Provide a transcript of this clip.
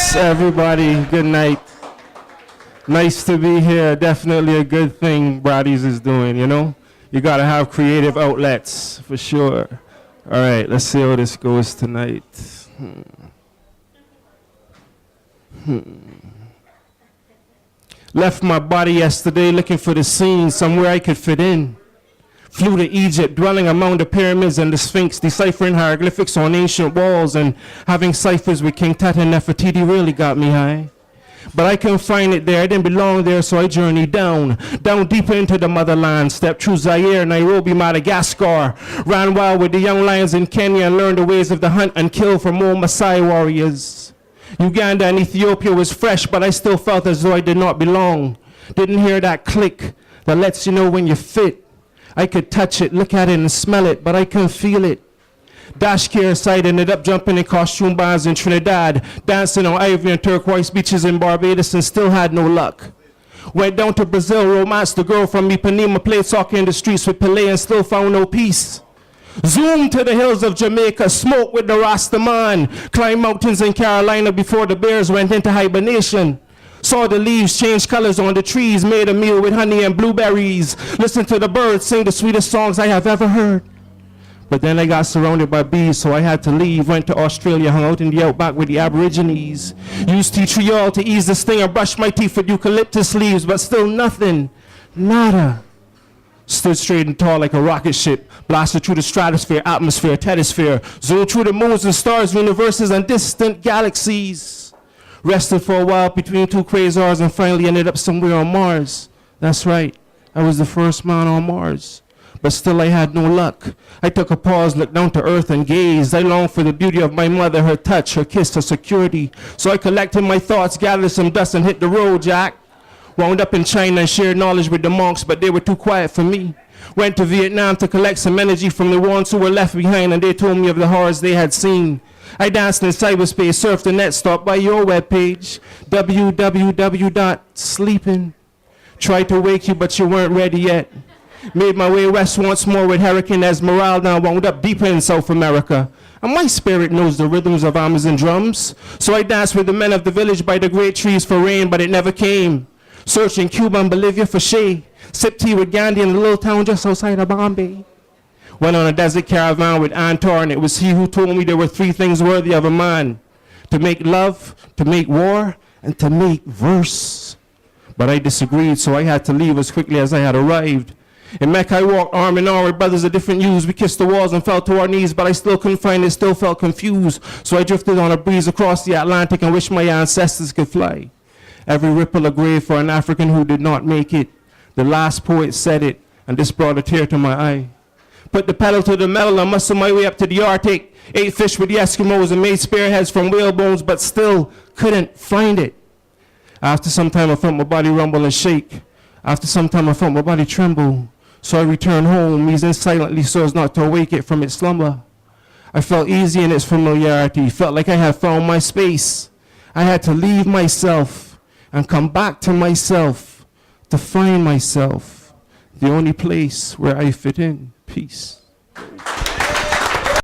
Yes, everybody, good night. Nice to be here. Definitely a good thing Braddies is doing, you know? You gotta have creative outlets, for sure. All right, let's see how this goes tonight. Left my body yesterday looking for the scene, somewhere I could fit in. Flew to Egypt, dwelling among the pyramids and the Sphinx, deciphering hieroglyphics on ancient walls, and having ciphers with King Tut and Nefertiti really got me high. But I couldn't find it there, I didn't belong there, so I journeyed down deeper into the motherland, stepped through Zaire, Nairobi, Madagascar, ran wild with the young lions in Kenya and learned the ways of the hunt and kill for more Maasai warriors. Uganda and Ethiopia was fresh, but I still felt as though I did not belong. Didn't hear that click that lets you know when you're fit. I could touch it, look at it, and smell it, but I couldn't feel it. Dashcare side ended up jumping in costume bars in Trinidad, dancing on ivory and turquoise beaches in Barbados, and still had no luck. Went down to Brazil, romanced the girl from Ipanema, played soccer in the streets with Pelé, and still found no peace. Zoomed to the hills of Jamaica, smoked with the Rasta man, climbed mountains in Carolina before the bears went into hibernation. Saw the leaves change colors on the trees, made a meal with honey and blueberries, listened to the birds sing the sweetest songs I have ever heard. But then I got surrounded by bees, so I had to leave, went to Australia, hung out in the outback with the Aborigines, used tea tree oil to ease the sting, and brushed my teeth with eucalyptus leaves, but still nothing, nada. Stood straight and tall like a rocket ship, blasted through the stratosphere, atmosphere, tetosphere, zoomed through the moons and stars, universes, and distant galaxies. Rested for a while between two quasars and finally ended up somewhere on Mars. That's right, I was the first man on Mars. But still I had no luck. I took a pause, looked down to earth and gazed. I longed for the beauty of my mother, her touch, her kiss, her security. So I collected my thoughts, gathered some dust and hit the road, Jack. Wound up in China and shared knowledge with the monks, but they were too quiet for me. Went to Vietnam to collect some energy from the ones who were left behind, and they told me of the horrors they had seen. I danced in cyberspace, surfed the net, stopped by your webpage, www.sleeping. Tried to wake you, but you weren't ready yet. Made my way west once more with Hurricane Esmeralda, wound up deeper in South America. And my spirit knows the rhythms of Amazon drums. So I danced with the men of the village by the great trees for rain, but it never came. Searching Cuba and Bolivia for shade. Sipped tea with Gandhi in a little town just outside of Bombay. Went on a desert caravan with Antar, and it was he who told me there were three things worthy of a man: to make love, to make war, and to make verse. But I disagreed, so I had to leave as quickly as I had arrived. In Mecca, I walked arm in arm with brothers of different hues. We kissed the walls and fell to our knees, but I still couldn't find it, still felt confused. So I drifted on a breeze across the Atlantic and wished my ancestors could fly. Every ripple a grave for an African who did not make it. The last poet said it, and this brought a tear to my eye. Put the pedal to the metal and muscled my way up to the Arctic. Ate fish with the Eskimos and made spearheads from whale bones, but still couldn't find it. After some time, I felt my body rumble and shake. After some time, I felt my body tremble. So I returned home, easing silently so as not to awake it from its slumber. I felt easy in its familiarity, felt like I had found my space. I had to leave myself and come back to myself to find myself, the only place where I fit in. Peace.